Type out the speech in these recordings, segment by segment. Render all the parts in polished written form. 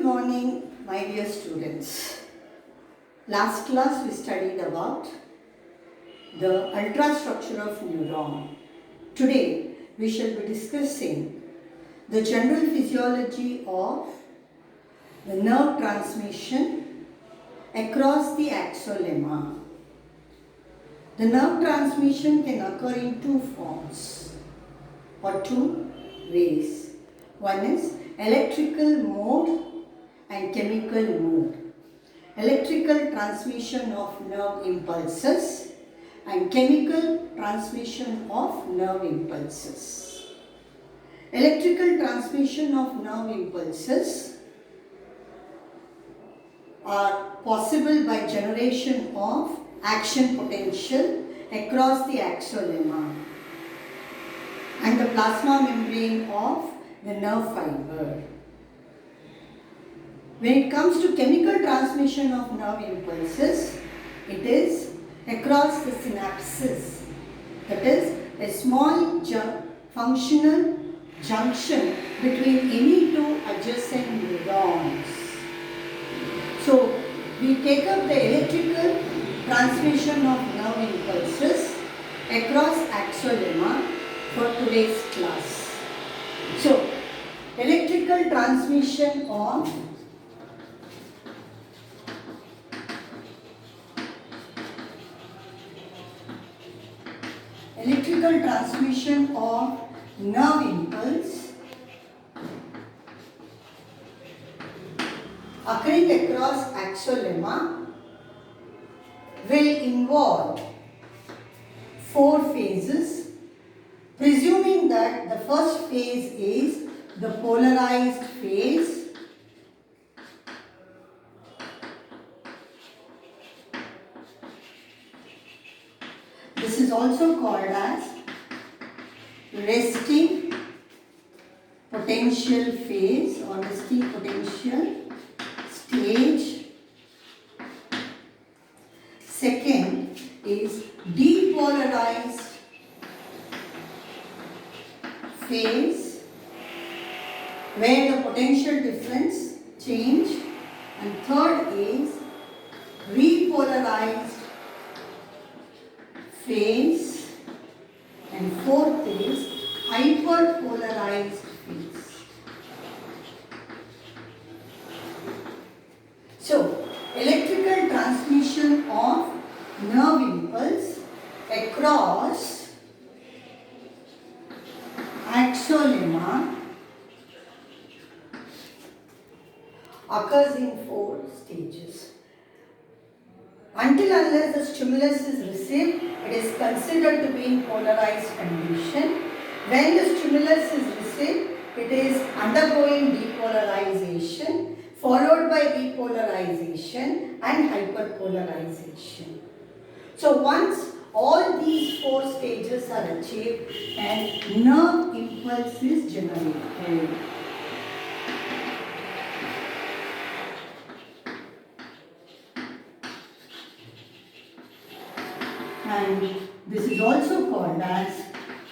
Good morning, my dear students. Last class we studied about the ultrastructure of neuron. Today we shall be discussing the general physiology of the nerve transmission across the axolemma. The nerve transmission can occur in two forms or two ways. One is electrical mode and chemical mode. Electrical transmission of nerve impulses and chemical transmission of nerve impulses. Electrical transmission of nerve impulses are possible by generation of action potential across the axolemma and the plasma membrane of the nerve fiber. When it comes to chemical transmission of nerve impulses, it is across the synapses. That is a small functional junction between any two adjacent neurons. So, we take up the electrical transmission of nerve impulses across axolemma for today's class. So, electrical transmission of nerve impulse occurring across axolemma will involve four phases, presuming that the first phase is the polarized phase. This is also called as resting potential phase or resting potential stage. Second is depolarized phase, where the potential difference change, and third is repolarized phase, and fourth is hyperpolarized phase. So, electrical transmission of nerve impulse across axolemma occurs in four stages. Until unless the stimulus is received, it is considered to be in polarized condition. When the stimulus is received, it is undergoing depolarization, followed by repolarization and hyperpolarization. So once all these four stages are achieved, and nerve impulse is generated. And this is also called as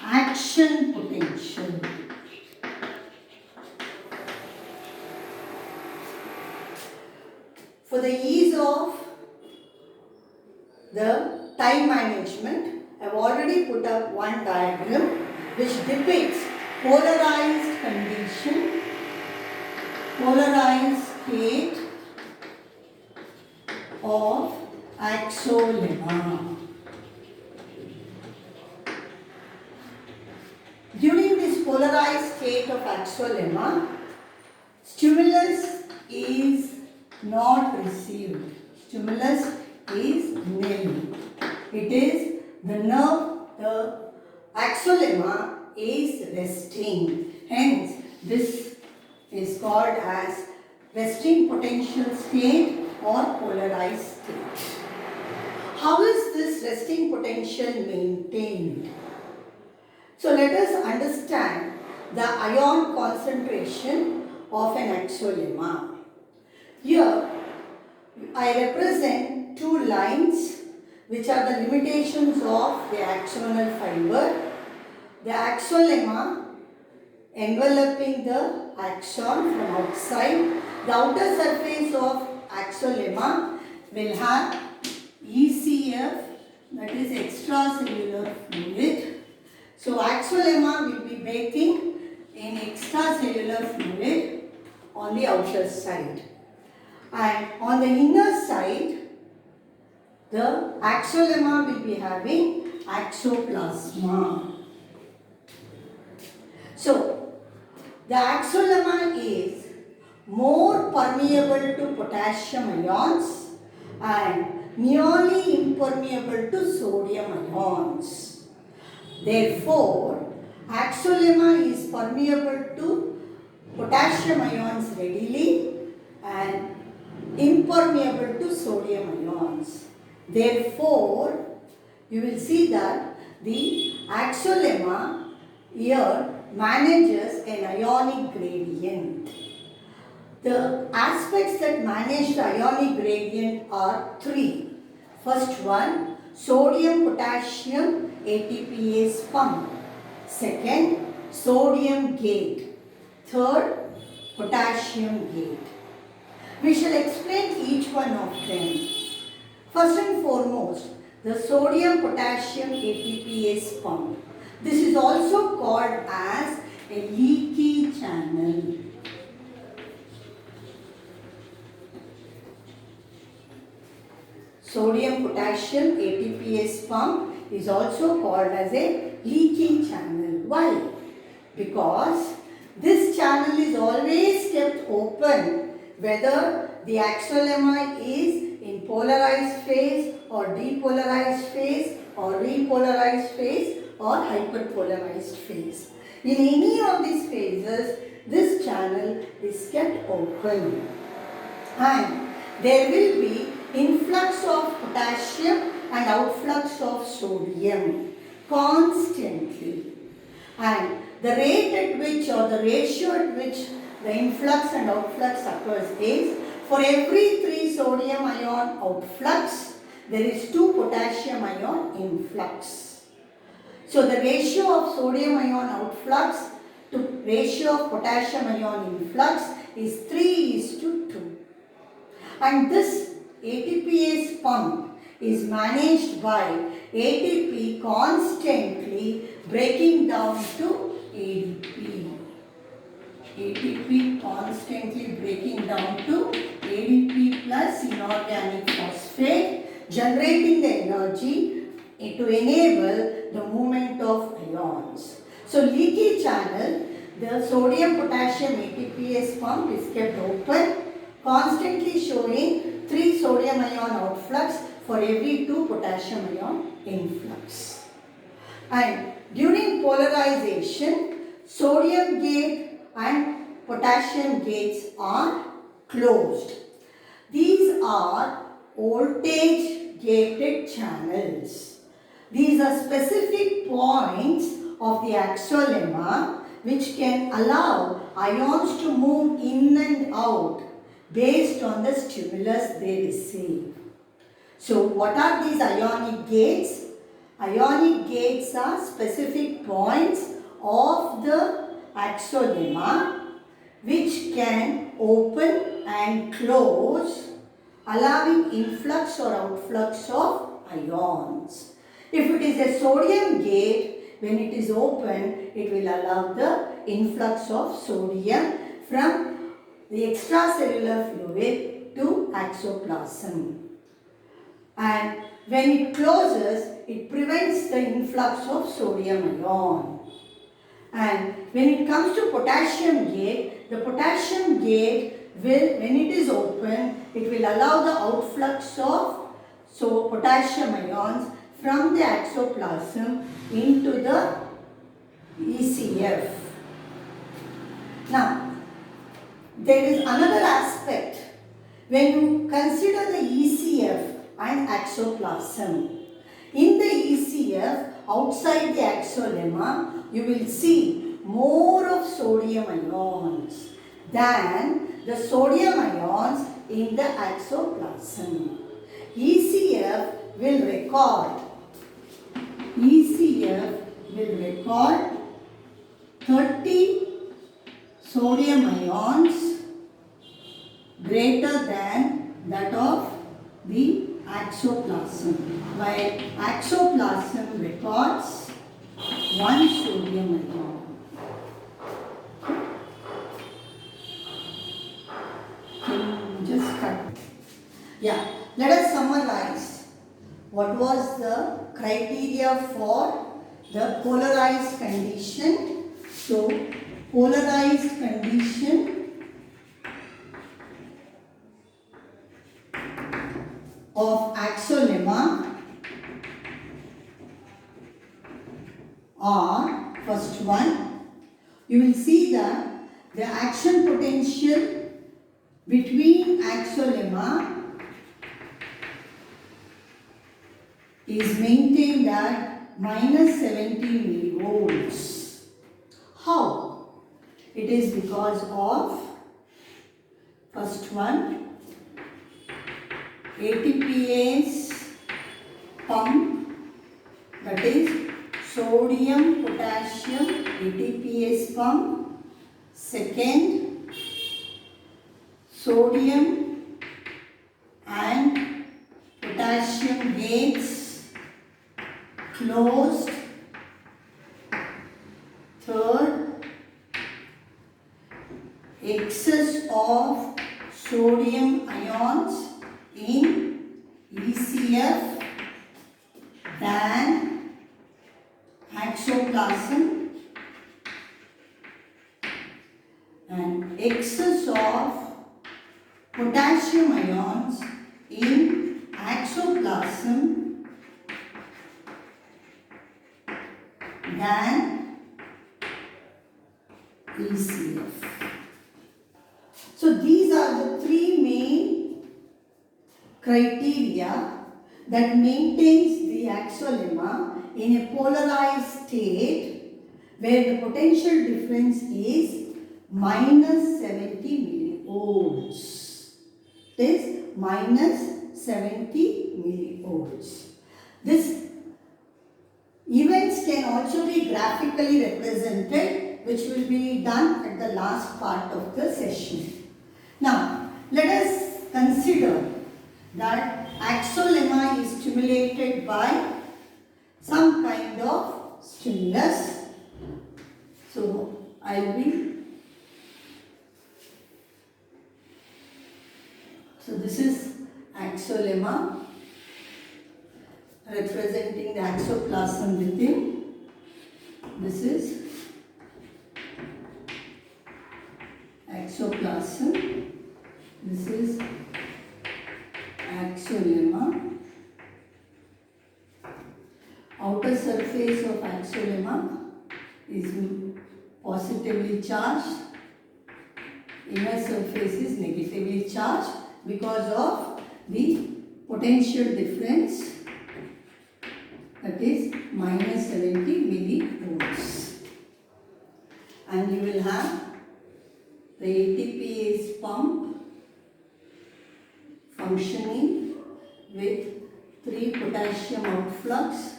action potential. For the ease of the time management, I have already put up one diagram which depicts polarized condition, polarized state of axolemma. During this polarized state of axolemma, stimulus is not received. Stimulus is nil. It is the nerve, the axolemma is resting. Hence, this is called as resting potential state or polarized state. How is this resting potential maintained? So let us understand the ion concentration of an axolemma. Here I represent two lines which are the limitations of the axonal fiber. The axolemma enveloping the axon from outside The outer surface of axolemma will have ECF, that is extracellular fluid. So axolemma will be bathing in extracellular fluid on the outer side. And on the inner side, the axolemma will be having axoplasma. So, the axolemma is more permeable to potassium ions and nearly impermeable to sodium ions. Therefore, axolemma is permeable to potassium ions readily and impermeable to sodium ions. Therefore, you will see that the axolemma here manages an ionic gradient. The aspects that manage the ionic gradient are three. First one, sodium-potassium ATPase pump. Second, sodium gate. Third, potassium gate. We shall explain each one of them. First and foremost, the sodium-potassium ATPase pump. This is also called as a leaky channel. Sodium-potassium ATPase pump is also called as a leaky channel. Why? Because this channel is always kept open whether the axolemma is in polarized phase or depolarized phase or repolarized phase or hyperpolarized phase. In any of these phases, this channel is kept open and there will be influx of potassium and outflux of sodium constantly. And the rate at which or the ratio at which the influx and outflux occurs is for every 3 sodium ion outflux, there is 2 potassium ion influx. So the ratio of sodium ion outflux to ratio of potassium ion influx is 3:2. And this ATPase pump is managed by ATP constantly breaking down to ADP. ATP constantly breaking down to ADP plus inorganic phosphate, generating the energy to enable the movement of ions. So leaky channel, the sodium-potassium ATPase pump is kept open, constantly showing 3 sodium ion outflux for every 2 potassium ion influx. And during polarization, sodium gate and potassium gates are closed. These are voltage gated channels. These are specific points of the axolemma which can allow ions to move in and out based on the stimulus they receive. So what are these ionic gates? Ionic gates are specific points of the axolemma which can open and close, allowing influx or outflux of ions. If it is a sodium gate, when it is open, it will allow the influx of sodium from the extracellular fluid to axoplasm. And when it closes, it prevents the influx of sodium ion. And when it comes to potassium gate, the potassium gate will, when it is open, it will allow the outflux of potassium ions from the axoplasm into the ECF. Now, there is another aspect when you consider the ECF and axoplasm. In the ECF, outside the axolemma, you will see more of sodium ions than the sodium ions in the axoplasm. ECF will record 30 sodium ions greater than that of the axoplasm, while axoplasm records 1 sodium ion. Just cut. Yeah, let us summarize what was the criteria for the polarized condition. So, polarized condition of axolemma are, first one, you will see that the action potential between axolemma is maintained at minus 70 millivolts. How? It is because of, first one, ATPase pump, that is sodium potassium ATPase pump. Second, sodium and potassium gates closed. Third, excess of sodium ions in ECF than axoplasm, and excess of potassium ions in axoplasm than ECF. So these are the three main criteria that maintains the axolemma in a polarized state where the potential difference is minus 70 millivolts. It is minus 70 millivolts. This events can also be graphically represented, which will be done at the last part of the session. Now, let us consider that axolemma is stimulated by some kind of stimulus. So, I will be, so this is axolemma representing the axoplasm within. This is axoplasm. This is axolemma. Outer surface of axolemma is positively charged. Inner surface is negatively charged because of the potential difference, that is minus 70 millivolts. And you will have the ATPase pump functioning with 3 potassium outflux,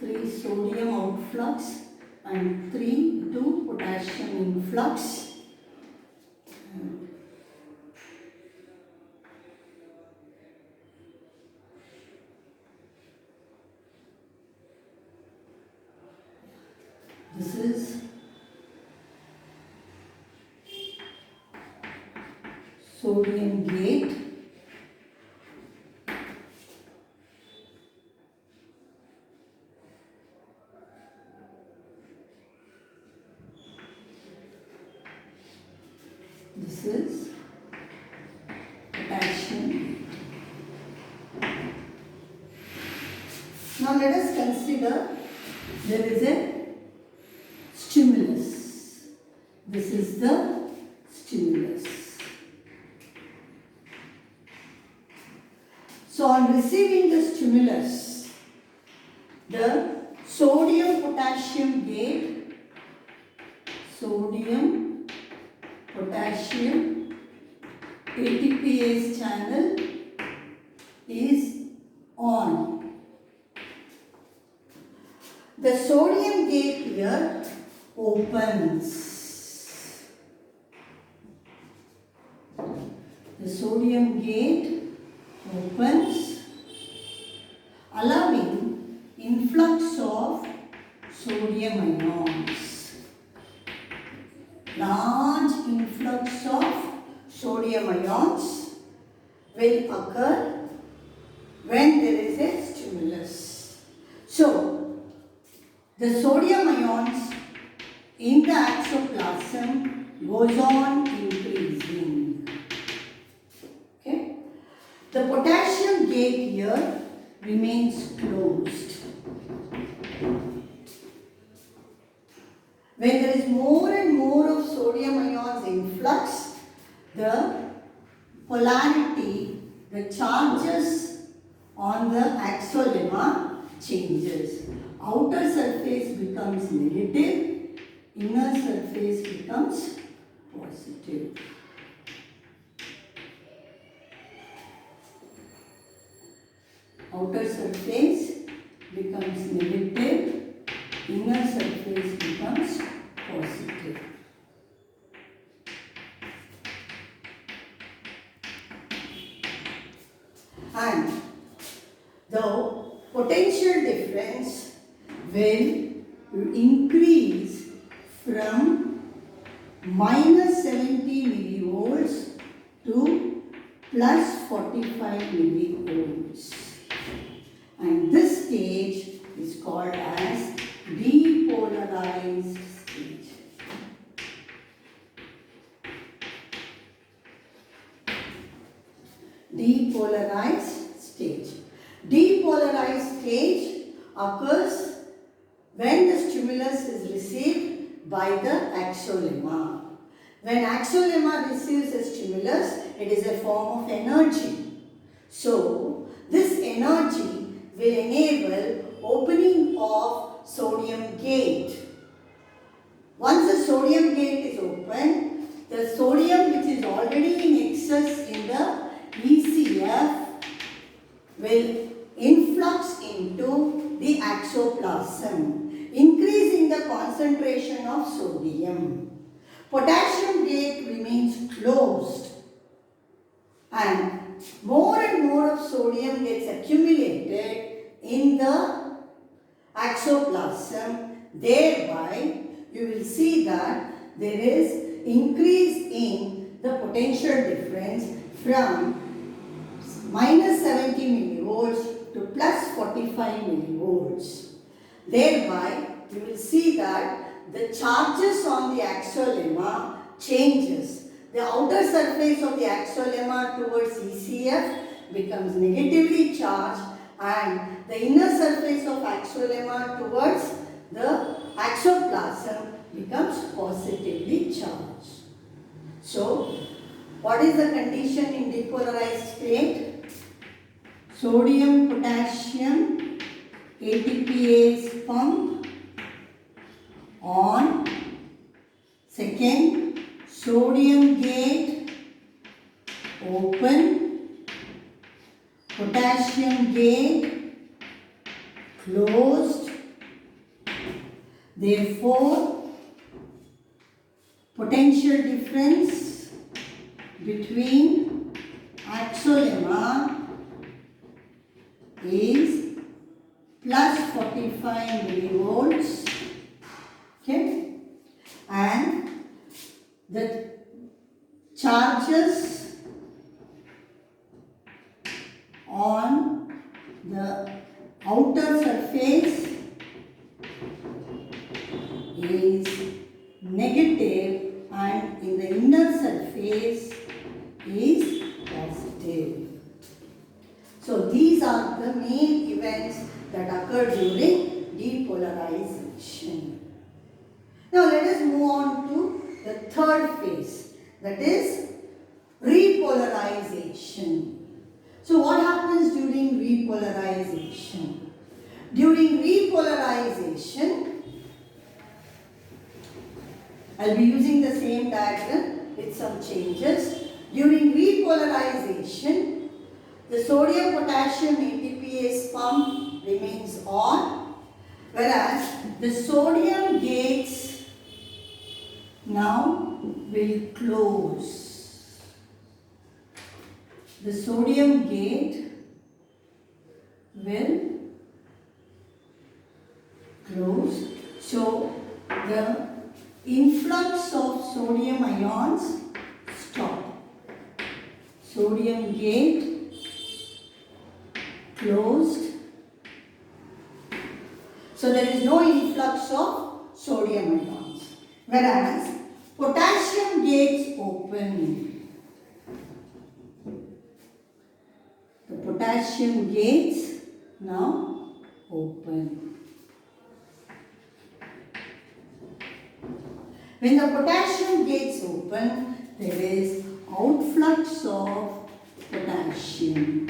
3 sodium outflux and 2 potassium influx. This is sodium gate. This is potassium. Now let us consider there is a stimulus. This is the stimulus. So on receiving the stimulus, the sodium potassium gate, sodium potassium ATPase channel is on. The sodium gate here opens. the sodium gate opens, allowing influx of sodium ions. Large influx of sodium ions will occur when there is a stimulus. So, the sodium ions in the axoplasm goes on increasing. Okay? The potassium gate here remains closed. When there is more and more of sodium ions influx, the polarity, the charges on the axolemma changes. Outer surface becomes negative, inner surface becomes positive. Outer surface becomes negative, inner surface becomes positive. And the potential difference will increase from minus 70 millivolts to plus 45 millivolts. And this stage is called as depolarized stage. Depolarized stage. Depolarized stage occurs when the stimulus is received by the axolemma. When axolemma receives a stimulus, it is a form of energy. So, this energy will enable opening of sodium gate. Once the sodium gate is open, the sodium which is already in excess in the ECF will influx into the axoplasm, increasing the concentration of sodium. Potassium gate remains closed and more of sodium gets accumulated in the axoplasm. Thereby, you will see that there is increase in the potential difference from minus 70 millivolts to plus 45 millivolts. Thereby, you will see that the charges on the axolemma changes. The outer surface of the axolemma towards ECF becomes negatively charged and the inner surface of axolemma towards the axoplasm becomes positively charged. So, what is the condition in depolarized state? Sodium, potassium, ATPase pump on. Second, sodium gate open, potassium gate closed. Therefore, potential difference between axolemma is plus 45 millivolts, okay, and the charges on the outer surface is negative and in the inner surface is positive. So these are the main events that occur during depolarization. Now let us move on to the third phase, that is repolarization. So what happens during repolarization? During repolarization, I will be using the same diagram with some changes. During repolarization, the sodium potassium ATPase pump remains on, whereas the sodium gates now will close. the sodium gate will close. So the influx of sodium ions stop. Sodium gate closed. So there is no influx of sodium ions. Whereas potassium gates open. The potassium gates now open. When the potassium gates open, there is outflux of potassium.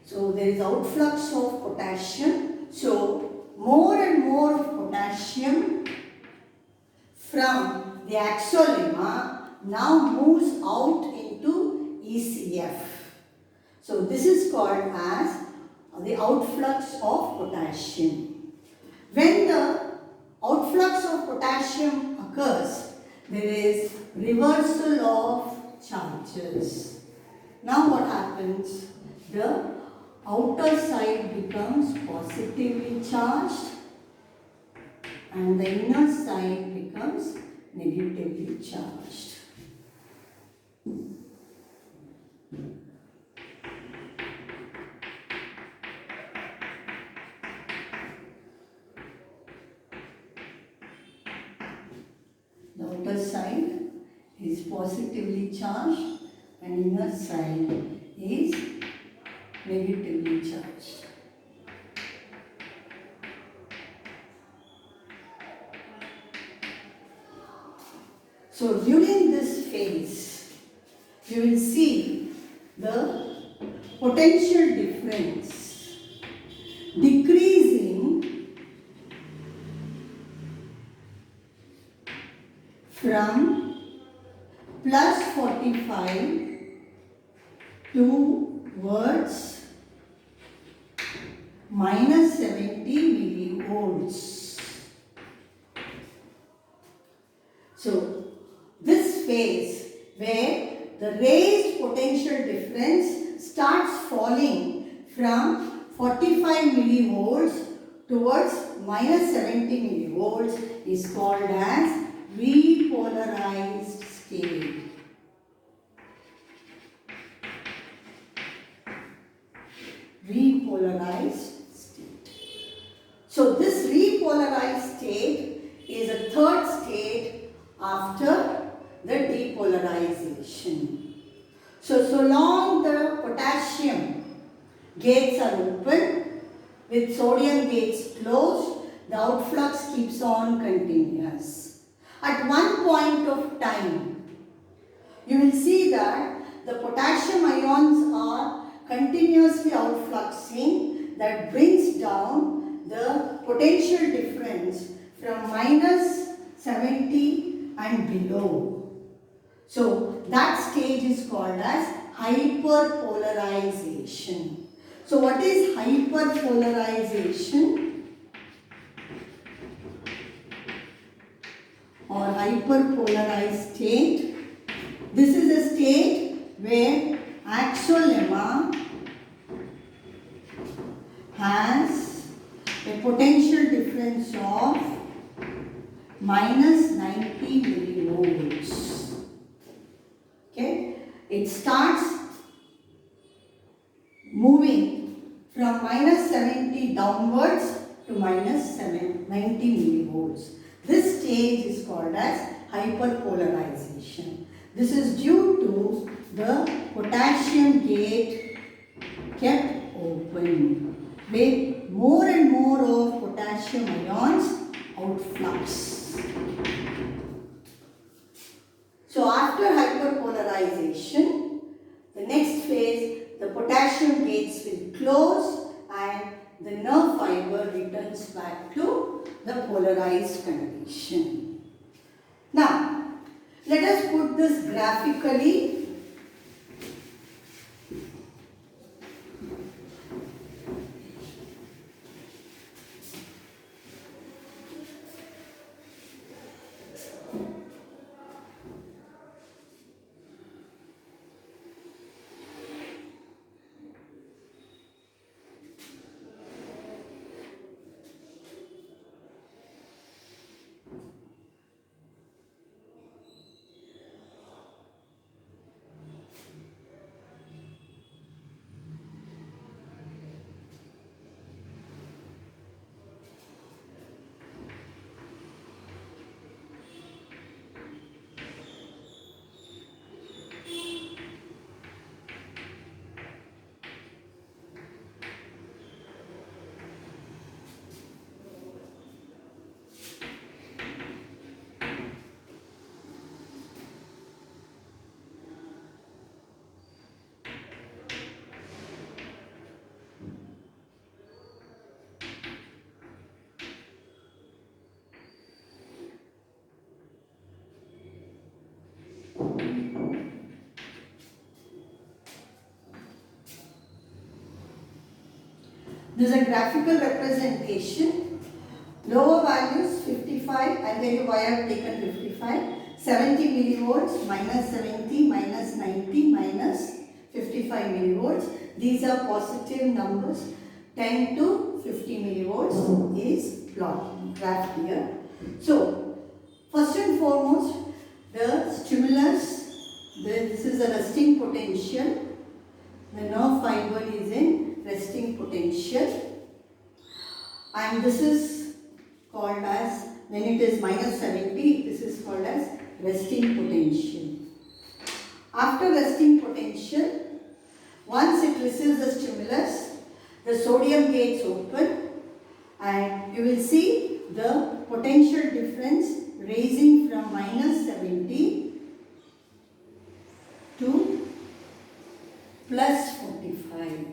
So there is outflux of potassium. So more and more of potassium from the axolemma now moves out into ECF. So this is called as the outflux of potassium. When the outflux of potassium occurs, there is reversal of charges. Now what happens? The outer side becomes positively charged and the inner side becomes negatively charged. The outer side is positively charged and inner side is negatively charged. So during this phase, you will see the potential difference decreasing from plus 45 towards minus 70 millivolts. So this phase where the raised potential difference starts falling from 45 millivolts towards minus 70 millivolts is called as repolarized state. Repolarized state. So this repolarized state is a third state after the depolarization. So long the potassium gates are open with sodium gates closed, the outflux keeps on continuous. At one point of time, you will see that the potassium ions are continuously outfluxing, that brings down the potential difference from minus 70 and below. So that stage is called as hyperpolarization. So what is hyperpolarization or hyperpolarized state? This is a state where axolemma has a potential difference of minus 90 millivolts. Okay, it starts moving from minus 70 downwards to minus 90 millivolts. This stage is called as hyperpolarization. This is due to the potassium gate kept open, where more and more of potassium ions outflux. So after hyperpolarization, the next phase, the potassium gates will close and the nerve fiber returns back to the polarized condition. Now, let us put this graphically. This is a graphical representation. Lower values 55, I'll tell you why I have taken 55. 70 millivolts, minus 70, minus 90, minus 55 millivolts. These are positive numbers. 10 to 50 millivolts is plot graph here. So, first and foremost, the stimulus, this is a resting potential. The nerve fiber is in resting potential. And this is called as, when it is minus 70, this is called as resting potential. After resting potential, once it receives the stimulus, the sodium gates open and you will see the potential difference raising from minus 70 to plus 45.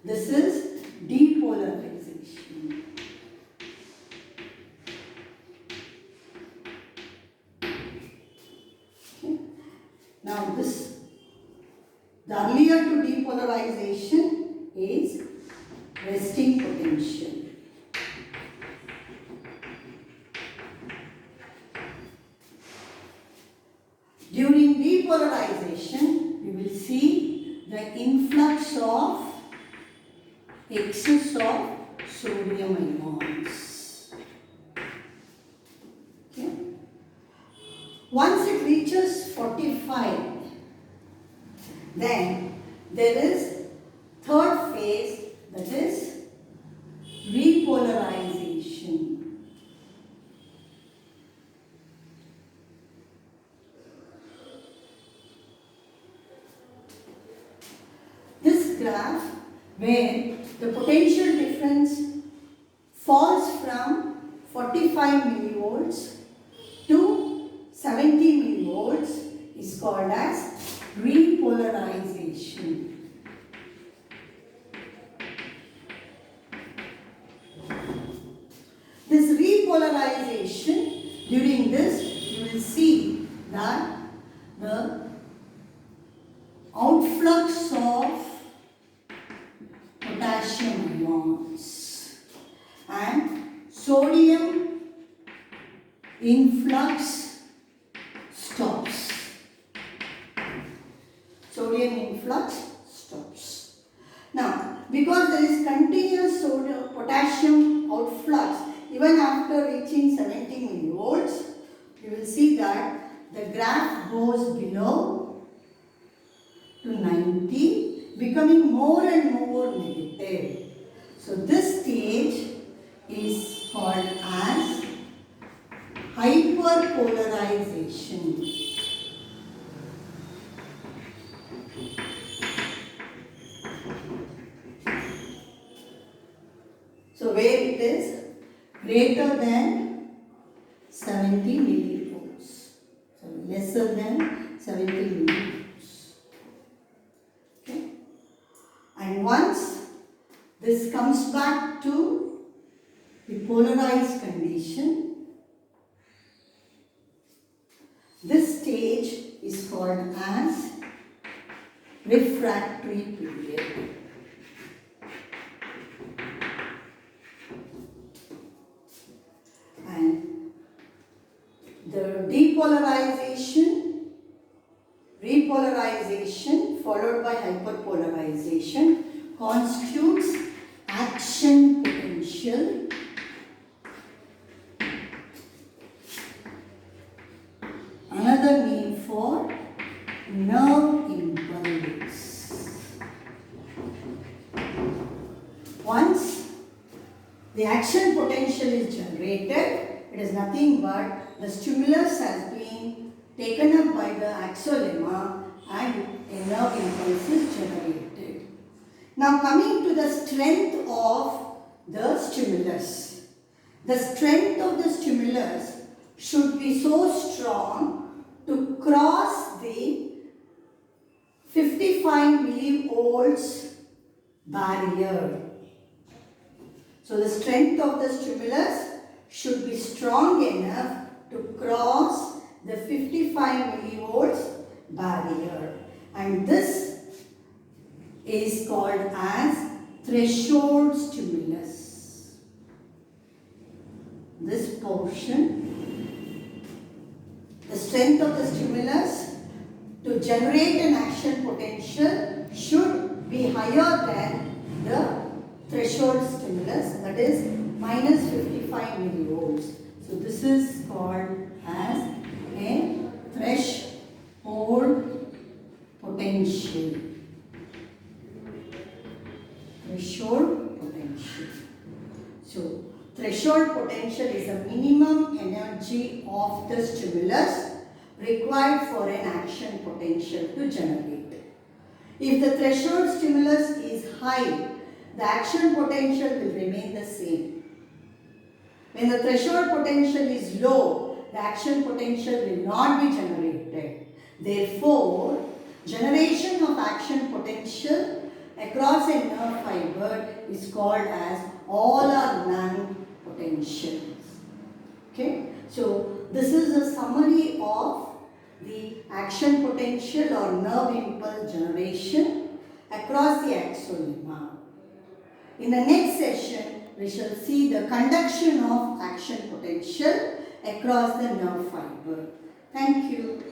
This is depolarization. Okay. Now this, the earlier to depolarization is resting potential. During depolarization, you will see the influx of excess of sodium ions. Okay. Once it reaches 45, then there is third phase, that is repolarization. This graph, where the potential difference falls from 45 millivolts to 70 millivolts, is called as repolarization. This repolarization, during this you will see that the outflux of potassium ions and sodium influx stops. Sodium influx stops. Now, because there is continuous sodium potassium outflux even after reaching 70 millivolts, you will see that the graph goes below to 90, becoming more and more negative. So this stage is called as hyperpolarization. So where it is greater than 70 millivolts, so lesser than 70 millivolts. Okay. And once this comes back to the polarized condition, this stage is called as refractory period. And the depolarization, repolarization followed by hyperpolarization constitutes action potential another name for nerve impulse. Once the action potential is generated, it is nothing but the stimulus has been taken up by the axolemma and a nerve impulse is generated. Now coming to the strength of the stimulus. The strength of the stimulus should be so strong to cross the 55 millivolts barrier. So the strength of the stimulus should be strong enough to cross the 55 millivolts barrier, and this is called as threshold stimulus. This portion, the strength of the stimulus to generate an action potential should be higher than the threshold stimulus, that is minus 55 millivolts. So this is called as a threshold potential. Threshold potential. So threshold potential is the minimum energy of the stimulus required for an action potential to generate. If the threshold stimulus is high, the action potential will remain the same. When the threshold potential is low, the action potential will not be generated. Therefore, generation of action potential across a nerve fiber is called as all or none potentials. Okay, so this is a summary of the action potential or nerve impulse generation across the axonema. In the next session, we shall see the conduction of action potential across the nerve fiber. Thank you.